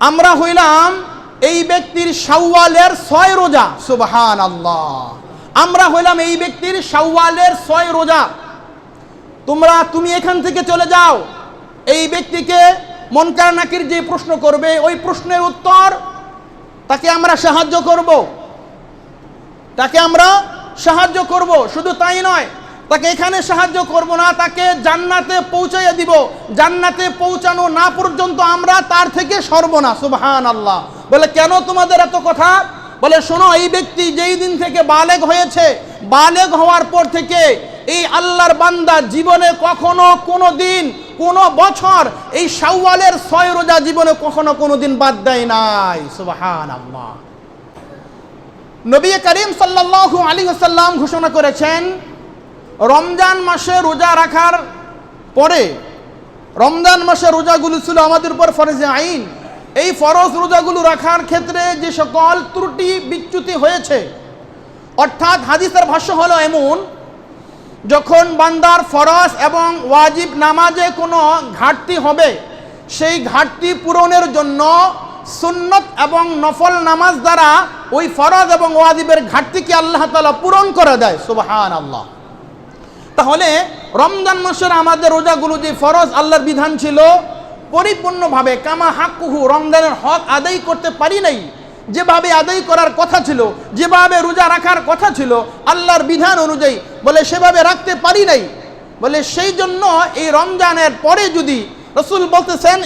আমরা হইলাম এই ব্যক্তির শাওয়ালের 6 রোজা। সুবহানাল্লাহ, আমরা হইলাম এই ব্যক্তির শাওয়ালের 6 রোজা। তুমি এখান থেকে চলে যাও, এই ব্যক্তিকে মুনকার নাকির যে প্রশ্ন করবে ওই প্রশ্নের উত্তর তাকে আমরা সাহায্য করব, শুধু তাই নয়, তাকে এখানে সাহায্য করব না, তাকে জান্নাতে পৌঁছাইয়া দিব। জান্নাতে পৌঁছানো না পর্যন্ত আমরা তার থেকে সরব না। সুবহানাল্লাহ। বলে কেন তোমাদের এত কথা? বলে শোনো, এই ব্যক্তি যেই দিন থেকে বালেগ হয়েছে, বালেগ হওয়ার পর থেকে এই আল্লাহর বান্দা জীবনে কখনো কোনো দিন কোনো বছর এই শাওয়ালের 6 রোজা জীবনে কখনো কোনো দিন বাদ দেয় নাই। সুবহানাল্লাহ। নবী করিম সাল্লাল্লাহু আলাইহি ওয়াসাল্লাম ঘোষণা করেছেন, রমজান মাসে রোজা রাখার পরে, রমজান মাসে রোজাগুলো ছিল আমাদের উপর ফরজে আইন। এই ফরজ রোজাগুলো রাখার ক্ষেত্রে যে সকল ত্রুটি বিচ্যুতি হয়েছে, অর্থাৎ হাদিসের ভাষ্য হলো এমন, যখন বান্দার ফরজ এবং ওয়াজিব নামাজে কোনো ঘাটতি হবে, সেই ঘাটতি পূরণের জন্য সুন্নত এবং নফল নামাজ দ্বারা ওই ফরজ এবং ওয়াজিবের ঘাটতিকে আল্লাহ তাআলা পূরণ করে দেয়। সুবহানাল্লাহ। তাহলে রমজান মাসের আমাদের রোজাগুলো যে ফরজ আল্লাহর বিধান ছিল, পরিপূর্ণভাবে কামা হাক্কুহু, রমজানের হক আদায় করতে পারি নাই। যেভাবে আদায় করার কথা ছিল, যেভাবে রোজা রাখার কথা ছিল আল্লাহর বিধান অনুযায়ী, বলে সেভাবে রাখতে পারি নাই। বলে সেই জন্য এই রমজানের পরে যদি, রাসূল বলতেছেন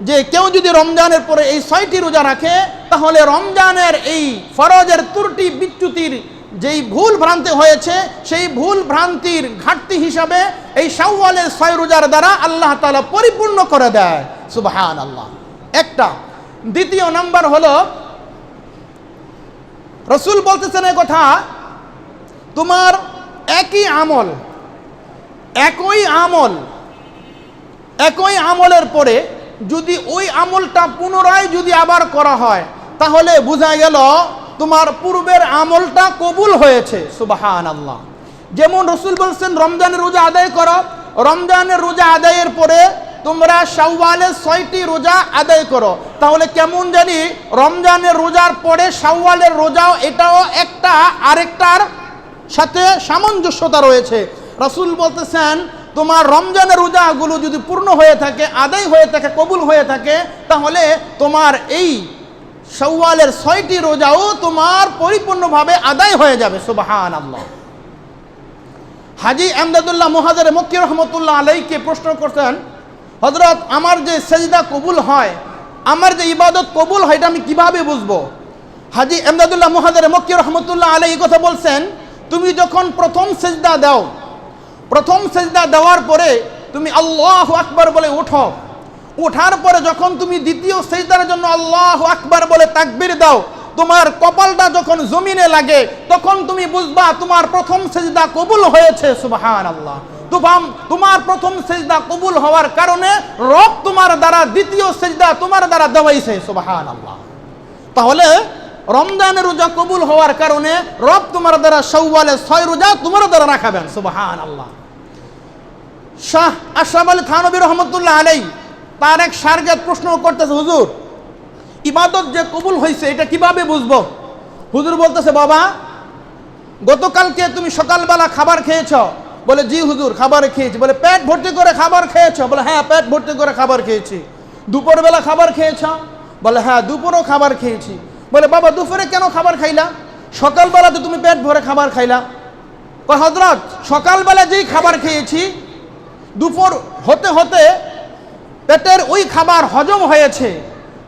যে কেউ যদি রমজানের পরে এই 6টি রোজা রাখে, তাহলে রমজানের এই ফরজের ত্রুটি বিচ্যুতির যেই ভুল ভ্রান্তি হয়েছে, সেই ভুল ভ্রান্তির ঘাটতি হিসাবে এই শাওয়ালের 6 রোজার দ্বারা আল্লাহ তাআলা পরিপূর্ণ করে দেয়। সুবহানাল্লাহ। একটা। দ্বিতীয় নাম্বার হলো, রাসূল বলতেছেন এই কথা, তোমার একই আমলের পরে যদি ওই আমলটা পুনরায় যদি আবার করা হয়, তাহলে বোঝা গেল তোমার পূর্বের আমলটা কবুল হয়েছে। সুবহানাল্লাহ। যেমন রাসূল বলছেন রমজানের রোজা আদায় করো, রমজানের রোজা আদায়ের পরে তোমরা শাওয়ালের 6টি রোজা আদায় করো। তাহলে কেমন জানি রমজানের রোজার পরে শাওয়ালের রোজাও, এটাও একটা আরেকটার সাথে সামঞ্জস্যতা রয়েছে। রাসূল বলতেছেন তোমার রমজানের রোজাগুলো যদি পূর্ণ হয়ে থাকে, আদায় হয়ে থাকে, কবুল হয়ে থাকে, তাহলে তোমার এই শাওয়ালের 6টি রোজাও তোমার পরিপূর্ণভাবে আদায় হয়ে যাবে। সুবহানাল্লাহ। হাজী আমদাদুল্লাহ মুহাজির মক্কি রহমতুল্লাহ আলাইহিকে প্রশ্ন করতেন, হযরত আমার যে সেজদা কবুল হয়, আমার যে ইবাদত কবুল হয়, এটা আমি কিভাবে বুঝবো? হাজী আমদাদুল্লাহ মুহাজির মক্কি রহমতুল্লাহ আলাইহি কথা বলছেন, তুমি যখন প্রথম সেজদা দাও, প্রথম সেজদা দেওয়ার পরে তুমি আল্লাহু আকবার বলে ওঠো, ওঠার পরে যখন তুমি দ্বিতীয় সেজদার জন্য আল্লাহু আকবার বলে তাকবীর দাও, তোমার কপালটা যখন জমিনে লাগে, তখন তুমি বুঝবা তোমার প্রথম সেজদা কবুল হয়েছে। সুবহানাল্লাহ। তোমার প্রথম সেজদা কবুল হওয়ার কারণে রব তোমার দ্বারা দ্বিতীয় সেজদা তোমার দ্বারা দেওয়াইছে। সুবহানাল্লাহ। তাহলে রমজানের রোজা কবুল হওয়ার কারণে রব তোমার দ্বারা শাওয়ালের 6 রোজা তোমার দ্বারা রাখাবেন। সুবহানাল্লাহ। শাহ আশরাফ আলী থানভী রহমতুল্লাহ আলাইহি তার এক শারগাত প্রশ্ন করতেছে, হুজুর ইবাদত যে কবুল হয়েছে এটা কিভাবে বুঝবো? হুজুর বলতেছে, বাবা গতকালকে তুমি সকালবেলা খাবার খেয়েছ? বলে জি হুজুর খাবার খেয়েছি। বলে পেট ভর্তি করে খাবার খেয়েছ? বলে হ্যাঁ পেট ভর্তি করে খাবার খেয়েছি। দুপুরবেলা খাবার খেয়েছ? বলে হ্যাঁ দুপুরও খাবার খেয়েছি। বলে বাবা দুপুরে কেন খাবার খাইলা? সকালবেলা তো তুমি পেট ভরে খাবার খাইলা। কয় হযরত সকালবেলা যেই খাবার খেয়েছি, দুপুর হতে হতে পেটের ওই খাবার হজম হয়েছে,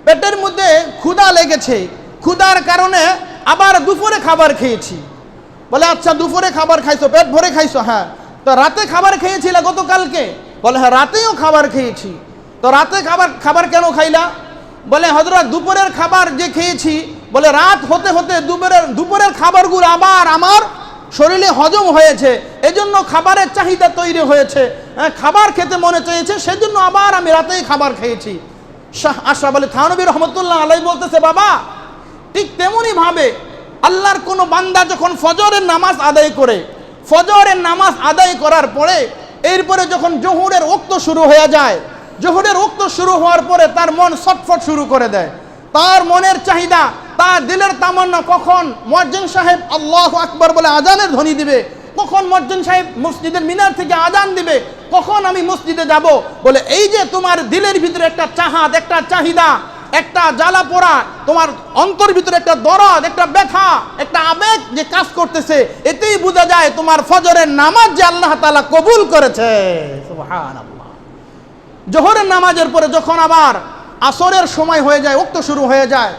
পেটের মধ্যে ক্ষুধা লেগেছে, ক্ষুধার কারণে আবার দুপুরে খাবার খেয়েছি। বলে আচ্ছা দুপুরে খাবার খাইছো, পেট ভরে খাইছো? হ্যাঁ। তো রাতে খাবার খেয়েছিলে গতকালকে? বলে হ্যাঁ রাতেও খাবার খেয়েছি। তো রাতে খাবার কেন খাইলা? বলে হযরত দুপুরের খাবার যে খেয়েছি, বলে রাত হতে হতে দুপুরের খাবারগুলো আবার আমার শরীরে হজম হয়েছে, এজন্য খাবারের চাহিদা তৈরি হয়েছে, খাবার খেতে মনে চেয়েছে, সেজন্য আবার আমি রাতেই খাবার খেয়েছি। শাহ আশরাফ আলী থানভী রহমতুল্লাহ আলাইহি বলতেছে, বাবা ঠিক তেমনই ভাবে আল্লাহর কোনো বান্দা যখন ফজরের নামাজ আদায় করে, ফজরের নামাজ আদায় করার পরে এরপরে যখন জোহরের ওক্ত শুরু হয়ে যায়, জোহরের ওক্ত শুরু হওয়ার পরে তার মন ছটফট শুরু করে দেয়, তার মনের চাহিদা, তার দিলের তামান্না কখন মুয়াজ্জিন সাহেব আল্লাহু আকবার বলে আজানের ধ্বনি দিবে, কখন মুয়াজ্জিন সাহেব মসজিদের মিনার থেকে আজান দিবে, কখন আমি মসজিদে যাব। বলে এই যে তোমার দিলের ভিতরে একটা চাহাত, একটা চাহিদা, একটা জ্বালা পোড়া, তোমার অন্তর ভিতরে একটা দরদ, একটা ব্যথা, একটা আবেগ যে কাজ করতেছে, এতেই বোঝা যায় তোমার ফজরের নামাজ যে আল্লাহ তাআলা কবুল করেছে। সুবহানাল্লাহ। জোহরের নামাজের পরে যখন আবার আসরের সময় হয়ে যায়, ওয়াক্ত শুরু হয়ে যায়,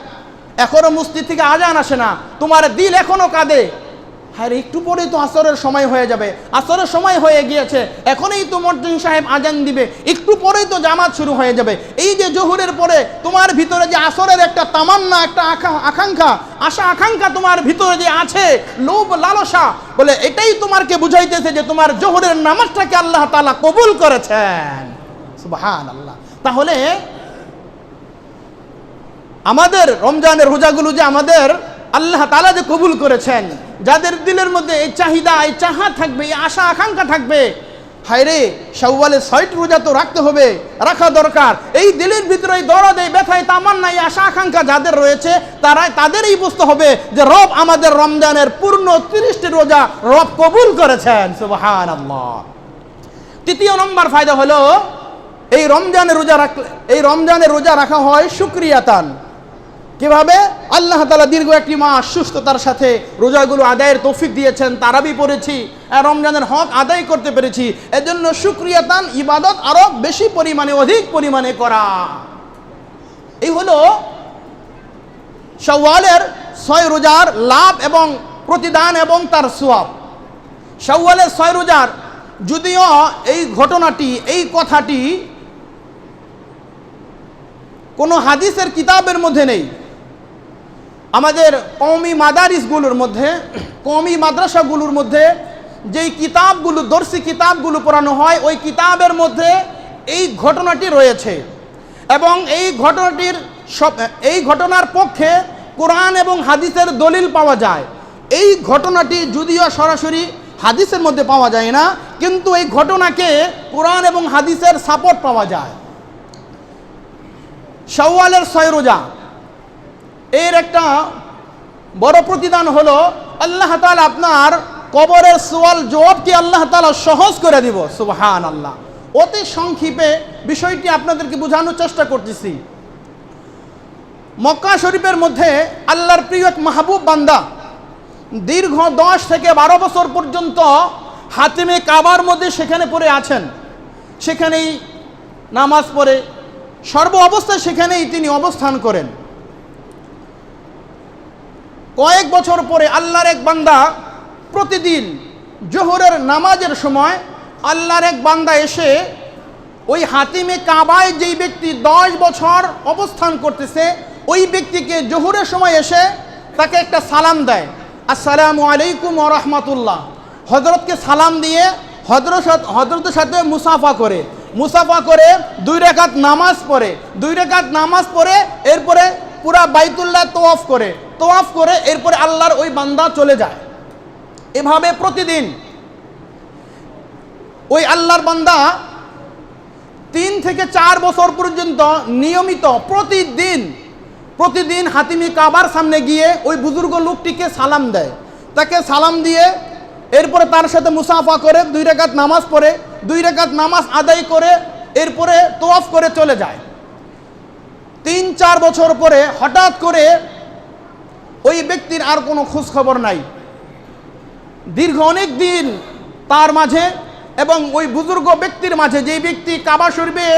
এখনো মসজিদ থেকে আজান আসে না, তোমার দিল এখনো কাঁদে, হ্যাঁ একটু পরেই তো আসরের সময় হয়ে যাবে, আসরের সময় হয়ে গিয়েছে, এখনই তো মুয়াজ্জিন সাহেব আজান দিবে, একটু পরেই তো জামাত শুরু হয়ে যাবে। এই যে জোহরের পরে তোমার ভিতরে যে আসরের একটা তামান্না, একটা আকাঙ্ক্ষা, আশা আকাঙ্ক্ষা তোমার ভিতরে যে আছে, লোভ লালসা, বলে এটাই তোমাকে বুঝাইতেছে যে তোমার জোহরের নামাজটাকে আল্লাহ তাআলা কবুল করেছেন। সুবহানাল্লাহ। তাহলে আমাদের রমজানের রোজাগুলো যে আমাদের আল্লাহ তাআলা যে কবুল করেছেন, যাদের দিলের মধ্যে এই চাহিদা, এই চাহা থাকবে, এই আশা আকাঙ্ক্ষা থাকবে, হায়রে শাওয়ালের ৬০ রোজা তো রাখতে হবে, রাখা দরকার। এই দিলের ভিতরে এই দরদ, এই ব্যথায় তামান্না, এই আশা আকাঙ্ক্ষা যাদের রয়েছে, তাদেরই বুঝতে হবে যে রব আমাদের রমজানের পূর্ণ ৩০টি রোজা রব কবুল করেছেন। সুবহানাল্লাহ। তৃতীয় নম্বর ফায়দা হলো এই রমজানের রোজা রাখা হয় শুকরিয়াতান। কিভাবে? আল্লাহ তাআলা দীর্ঘ একটি মাস সুস্থতার সাথে রোজাগুলো আদায়ের তৌফিক দিয়েছেন, তারাবি পড়েছি, রমজানের হক আদায় করতে পেরেছি, এজন্য শুকরিয়াতান, ইবাদত আরো বেশি পরিমাণে, অধিক পরিমাণে করা। এই হলো শাওয়ালের ৬ রোজার লাভ এবং প্রতিদান এবং তার সওয়াব। শাওয়ালের ৬ রোজার যদিও এই ঘটনাটি, এই কথাটি কোনো হাদিসের কিতাবের মধ্যে নেই, আমাদের কওমি মাদারিসগুলোর মধ্যে, কওমি মাদ্রাসাগুলোর মধ্যে যেই কিতাবগুলো, দর্শী কিতাবগুলো পড়ানো হয়, ওই কিতাবের মধ্যে এই ঘটনাটি রয়েছে এবং এই ঘটনার পক্ষে কোরআন এবং হাদিসের দলিল পাওয়া যায়। এই ঘটনাটি যদিও সরাসরি হাদিসের মধ্যে পাওয়া যায় না, কিন্তু এই ঘটনাকে কোরআন এবং হাদিসের সাপোর্ট পাওয়া যায়। শাওয়ালের ৬ রোজা এর একটা বড় প্রতিদান হলো আল্লাহ তাআলা আপনার কবরের সওয়াল জবাবকে আল্লাহ তাআলা সহজ করে দিব। সুবহানাল্লাহ। অতি সংক্ষেপে বিষয়টি আপনাদেরকে বোঝানোর চেষ্টা করতেছি। মক্কা শরীফের মধ্যে আল্লাহর প্রিয় এক মাহবুব বান্দা দীর্ঘ 10 থেকে 12 বছর পর্যন্ত হাতিমে কাবার মধ্যে সেখানে পড়ে আছেন, সেখানেই নামাজ পড়ে, সর্ব অবস্থায় সেখানেই তিনি অবস্থান করেন। কয়েক বছর পরে আল্লাহর এক বান্দা প্রতিদিন জোহরের নামাজের সময় আল্লাহর এক বান্দা এসে ওই হাতিমে কাবায় যেই ব্যক্তি 10 বছর অবস্থান করতেছে, ওই ব্যক্তিকে জোহরের সময় এসে তাকে একটা সালাম দেয়, আসসালামু আলাইকুম ওয়া রাহমাতুল্লাহ। হযরতকে সালাম দিয়ে হযরতের সাথে মুসাফা করে 2 রাকাত নামাজ পড়ে, 2 রাকাত নামাজ পড়ে এরপরে পুরা বাইতুল্লাহ তওয়াফ করে এরপরে আল্লাহর ওই বান্দা চলে যায়। এভাবে প্রতিদিন ওই আল্লাহর বান্দা 3 থেকে 4 বছর পর্যন্ত নিয়মিত প্রতিদিন হাতিমি কাবার সামনে গিয়ে ওই বুজুর্গ লোকটিকে সালাম দেয়, তাকে সালাম দিয়ে এরপরে তার সাথে মুসাফা করে 2 রাকাত নামাজ পড়ে, 2 রাকাত নামাজ আদায় করে এরপরে তওয়াফ করে চলে যায়। 3-4 বছর পরে হঠাৎ করে ওই ব্যক্তির আর কোনো খোঁজ খবর নাই। দীর্ঘ অনেক দিন তার মাঝে এবং ওই বুজুর্গ ব্যক্তির মাঝে, যেই ব্যক্তি কাবা শরীফে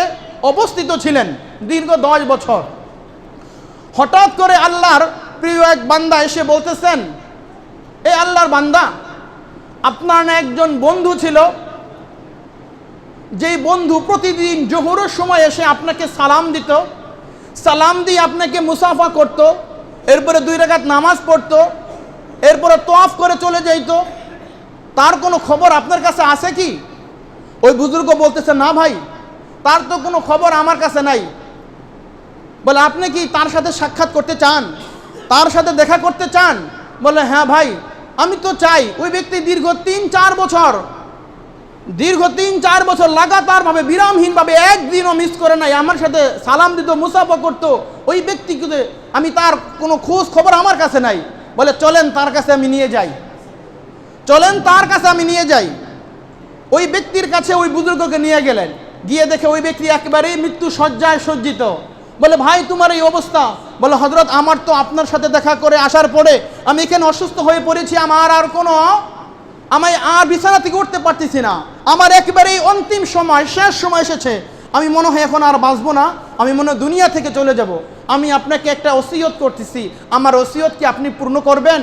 অবস্থিত ছিলেন দীর্ঘ 10 বছর, হঠাৎ করে আল্লাহর প্রিয় এক বান্দা এসে বলতেছেন, এ আল্লাহর বান্দা, আপনার না একজন বন্ধু ছিল, যেই বন্ধু প্রতিদিন জোহরের সময় এসে আপনাকে সালাম দিত, সালাম দিয়ে আপনাকে মুসাফা করত, এরপরে 2 রাকাত নামাজ পড়তো, এরপরে তওয়াফ করে চলে যাইত, তার কোনো খবর আপনার কাছে আছে কি? ওই বুজুর্গ বলতেছে, না ভাই, তার তো কোনো খবর আমার কাছে নাই। বলে, আপনি কি তার সাথে সাক্ষাৎ করতে চান, তার সাথে দেখা করতে চান? বলে, হ্যাঁ ভাই, আমি তো চাই। ওই ব্যক্তি দীর্ঘ 3-4 বছর দীর্ঘ 3-4 বছর লাগাতারভাবে বিরামহীনভাবে একদিনও মিস করে নাই, আমার সাথে সালাম দিত, মুসাফা করতো। ওই ব্যক্তিকে আমি তার কোনো খোঁজ খবর আমার কাছে নাই। বলে চলেন তার কাছে আমি নিয়ে যাই, চলেন তার কাছে আমি নিয়ে যাই। ওই ব্যক্তির কাছে ওই বুজুর্গকে নিয়ে গেলেন, গিয়ে দেখে ওই ব্যক্তি একেবারেই মৃত্যু শয্যায় সজ্জিত। বলে ভাই তোমার এই অবস্থা? বলে হযরত আমার তো আপনার সাথে দেখা করে আসার পরে আমি এখানে অসুস্থ হয়ে পড়েছি, আমি আর বিছানা থেকে উঠতে পারতেছি না, আমার একেবারেই অন্তিম সময়, শেষ সময় এসেছে, আমি মনে হয় এখন আর বাঁচবো না, আমি মনে হয় দুনিয়া থেকে চলে যাব। আমি আপনাকে একটা ওসিয়ত করতেছি, আমার ওসিয়ত কি আপনি পূর্ণ করবেন?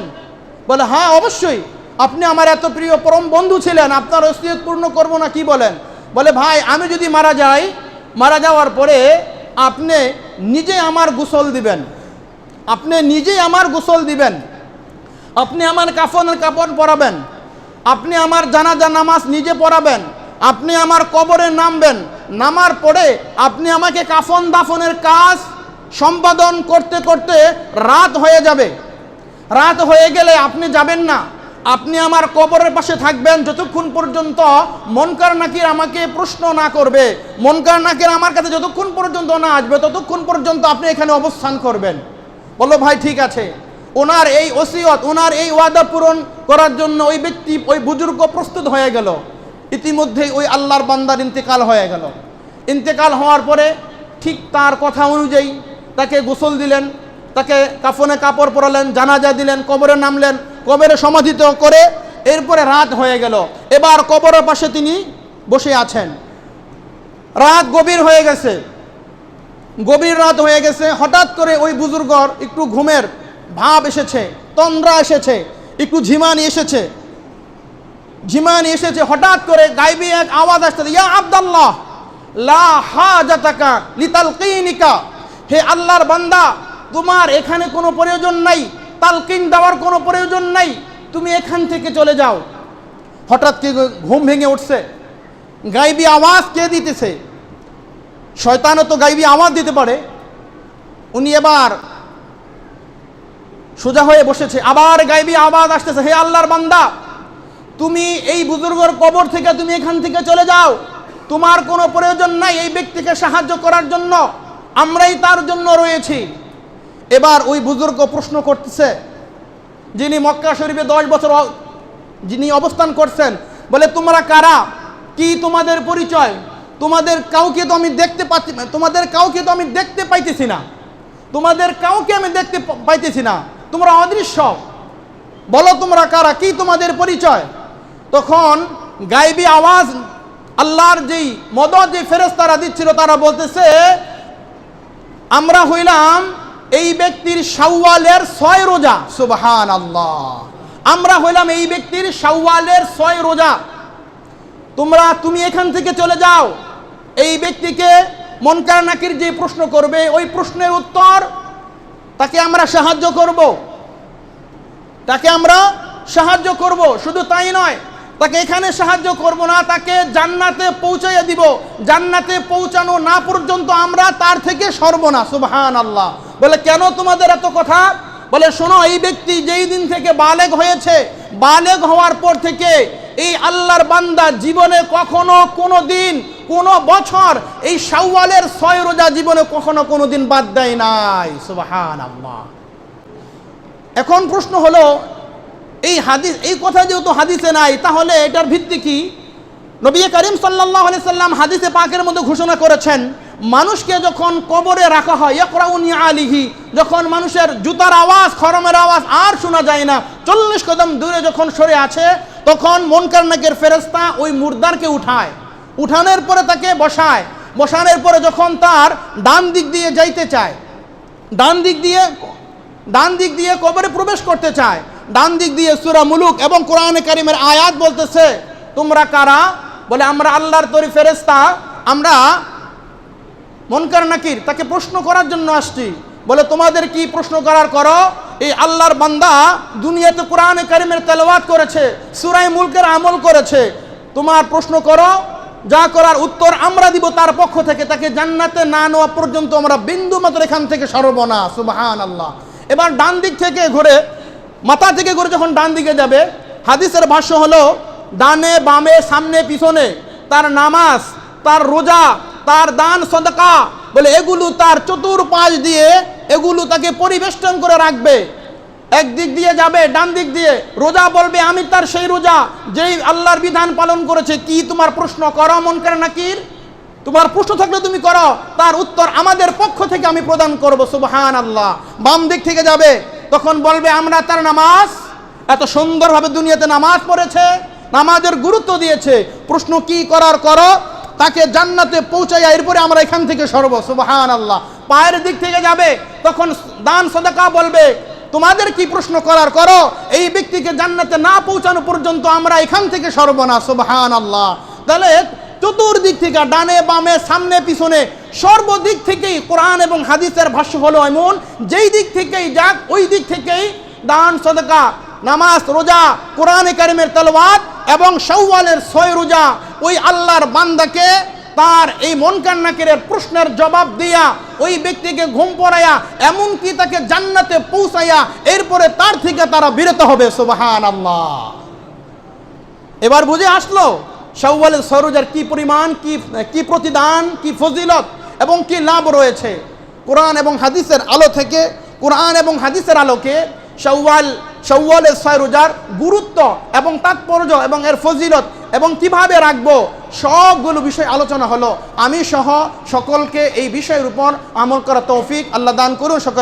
বলে হ্যাঁ অবশ্যই, আপনি আমার এত প্রিয় পরম বন্ধু ছিলেন, আপনার ওসিয়ত পূর্ণ করবো না, কি বলেন? বলে ভাই আমি যদি মারা যাই, মারা যাওয়ার পরে আপনি নিজে আমার গোসল দিবেন, আপনি নিজেই আমার গোসল দিবেন, আপনি আমার কাফনের কাপড় পরাবেন, আপনি আমার জানাজা নামাজ নিজে পড়াবেন, আপনি আমার কবরে নামবেন, নামার পরে আপনি আমাকে কাফন দাফনের কাজ সম্পাদন করতে করতে রাত হয়ে যাবে। রাত হয়ে গেলে আপনি যাবেন না, আপনি আমার কবরের পাশে থাকবেন যতক্ষণ পর্যন্ত মুনকার নাকির আমাকে প্রশ্ন না করবে, মুনকার নাকির আমার কাছে যতক্ষণ পর্যন্ত না আসবে ততক্ষণ পর্যন্ত আপনি এখানে অবস্থান করবেন। বলো ভাই ঠিক আছে। ওনার এই ওসিয়ত, ওনার এই ওয়াদা পূরণ করার জন্য ওই ব্যক্তি, ওই বুজুর্গ প্রস্তুত হয়ে গেল। ইতিমধ্যেই ওই আল্লাহর বান্দার ইন্তেকাল হয়ে গেল। ইন্তেকাল হওয়ার পরে ঠিক তার কথা অনুযায়ী তাকে গোসল দিলেন, তাকে কাফনে কাপড় পরালেন, জানাজা দিলেন, কবরে নামলেন, কবরে সমাধিত করে এরপরে রাত হয়ে গেল। এবার কবরের পাশে তিনি বসে আছেন, রাত গভীর হয়ে গেছে, গভীর রাত হয়ে গেছে। হঠাৎ করে ওই বুজুর্গর একটু ঘুমের ভাব এসেছে, তন্দ্রা এসেছে, একটু ঝিমানি এসেছে, ঝিমানি এসেছে। হঠাৎ করে গায়বী এক আওয়াজ আসছে, ইয়া আব্দুল্লাহ লা হাজাতাকা লিতালকিনিকা, হে আল্লাহর বান্দা তোমার এখানে কোনো প্রয়োজন নাই, তালকিন দেওয়ার কোনো প্রয়োজন নাই, তুমি এখান থেকে চলে যাও। হঠাৎ কি ঘুম ভেঙে উঠছে, গায়বী আওয়াজ কে দিতেছে? শয়তানও তো গায়বী আওয়াজ দিতে পারে। উনি এবার সোজা হয়ে বসেছে, আবার গায়বী আওয়াজ আসতেছে, হে আল্লাহর বান্দা তুমি এই বুজুর্গর কবর থেকে তুমি এখান থেকে চলে যাও, তোমার কোনো প্রয়োজন নাই এই ব্যক্তিকে সাহায্য করার জন্য, আমরাই তার জন্য রয়েছি। এবার ওই বুজুর্গ প্রশ্ন করতেছে, যিনি মক্কা শরীফে 10 বছর যিনি অবস্থান করছেন, বলে তোমরা কারা, কি তোমাদের পরিচয়? তোমাদের কাউকে তো আমি দেখতে পাচ্ছি, তোমাদের কাউকে তো আমি দেখতে পাইতেছি না, তোমাদের কাউকে আমি দেখতে পাইতেছি না, তোমরা অদৃশ্য, বলো তোমরা কারা, কি তোমাদের পরিচয়? তখন গায়বী আওয়াজ আল্লাহর যেই মদদ যে ফেরেশতারা দিচ্ছিল তারা বলতেছে, আমরা হইলাম এই ব্যক্তির শাওয়ালের 6 রোজা। সুবহানাল্লাহ, আমরা হইলাম এই ব্যক্তির শাওয়ালের 6 রোজা। তুমি এখান থেকে চলে যাও, এই ব্যক্তিকে মুনকার নাকির যে প্রশ্ন করবে ওই প্রশ্নের উত্তর তাকে আমরা সাহায্য করব, তাকে আমরা সাহায্য করব। শুধু তাই নয়, তাকে এখানে সাহায্য করব না, তাকে জান্নাতে পৌঁছাইয়া দিব, জান্নাতে পৌঁছানো না পর্যন্ত আমরা তার থেকে সরব না। সুবহানাল্লাহ। বলে কেন তোমাদের এত কথা? বলে শোনো, এই ব্যক্তি যেই দিন থেকে বালেগ হয়েছে, বালেগ হওয়ার পর থেকে এই আল্লাহর বান্দা জীবনে কখনো কোনো দিন, কোনো বছর এই শাওয়ালের 6 রোজা জীবনে কখনো কোনো দিন বাদ দেয় নাই। সুবহানাল্লাহ। এখন প্রশ্ন হলো, এই হাদিস, এই কথা যেহেতু হাদিসে নাই, তাহলে এটার ভিত্তি কি? নবী করিম সাল্লাল্লাহু আলাইহি সাল্লাম হাদিসে পাকের মধ্যে ঘোষণা করেছেন, মানুষকে যখন কবরে রাখা হয়, ইয়াকরাউনি আলিহি, যখন মানুষের জুতার আওয়াজ, খরমের আওয়াজ আর শোনা যায় না, 40 কদম দূরে যখন সরে আছে, তখন মুনকার নাকির ফেরেশতা ওই মুর্দারকে উঠায়, উঠানোর পরে তাকে বসায়, বসানোর পরে যখন তার ডান দিক দিয়ে যাইতে চায়, ডান দিক দিয়ে কবরে প্রবেশ করতে চায়, ডান দিক দিয়ে সূরা মুলুক এবং কোরআনে কারীমের আয়াত বলতেছে, তোমরা কারা? বলে আমরা আল্লাহর তৈরি ফেরেশতা, আমরা মুনকার নাকির তাকে প্রশ্ন করার জন্য আসছি। বলে তোমাদের কি প্রশ্ন করার করো, এই আল্লাহর বান্দা দুনিয়াতে কোরআনে কারীমের তেলাওয়াত করেছে, সূরা মুলকের আমল করেছে, তোমার প্রশ্ন করো, যা করার উত্তর আমরা দিব তার পক্ষ থেকে, তাকে জান্নাতে না নেওয়া পর্যন্ত আমরা বিন্দু মাত্র এখান থেকে সরব না। সুবহানাল্লাহ। এবার ডান দিক থেকে ঘুরে, মাথা থেকে ঘুরে যখন ডান দিকে যাবে, হাদিসের ভাষ্য হলো ডানে বামে সামনে পিছনে, তার নামাজ, তার রোজা, তার দান সদকা, বলে এগুলো তার চতুর্পাশ দিয়ে এগুলো তাকে পরিবেষ্টন করে রাখবে। একদিক দিয়ে যাবে ডান দিক দিয়ে, রোজা বলবে আমি তার সেই রোজা যেই আল্লাহর বিধান পালন করেছে। কি তোমার প্রশ্ন করো মুনকার নাকির? তোমার প্রশ্ন থাকলে তুমি করো, তার উত্তর আমাদের পক্ষ থেকে আমি প্রদান করব। সুবহানাল্লাহ। বাম দিক থেকে যাবে, তখন বলবে আমরা তার নামাজ, এত সুন্দরভাবে দুনিয়াতে নামাজ পড়েছে, নামাজের গুরুত্ব দিয়েছে, প্রশ্ন কি করার করো, তাকে জান্নাতে পৌঁছাইয়া এরপরে আমরা এখান থেকে সরব। সুবহানাল্লাহ। পায়ের দিক থেকে যাবে, তখন দান সদকা বলবে তোমাদের কি প্রশ্ন করার করো, এই ব্যক্তিকে জান্নাতে না পৌঁছানো পর্যন্ত আমরা এখান থেকে সরব না। সুবহানাল্লাহ। তাহলে চতুর্দিক থেকে, ডানে বামে সামনে পিছনে, সর্বদিক থেকেই কোরআন এবং হাদিসের ভাষ্য হলো এমন, যেই দিক থেকেই যাক ওই দিক থেকেই দান সদকা, নামাজ, রোজা, কোরআনে কারিমের তেলাওয়াত এবং শাওয়ালের 6 রোজা ওই আল্লাহর বান্দাকে তার এই মুনকার নাকিরের প্রশ্নের জবাব দিয়া ওই ব্যক্তিকে ঘুম পড়াইয়া এমনকি তাকে জান্নাতে পৌঁছাইয়া এরপরে তার থেকে তারা বিরত হবে। সুবহানাল্লাহ। এবার বুঝে আসলো শাওয়ালের 6 রোজার কি পরিমাণ, কি প্রতিদান, কি ফজিলত এবং কি লাভ রয়েছে। কোরআন এবং হাদিসের আলো থেকে, কোরআন এবং হাদিসের আলোকে শাওয়ালের 6 রোজার গুরুত্ব এবং তাৎপর্য এবং এর ফজিলত এবং কিভাবে রাখবো সবগুলো বিষয় আলোচনা হলো। আমি সহ সকলকে এই বিষয়ের উপর আমল করা তৌফিক আল্লাহ দান করুন। সকল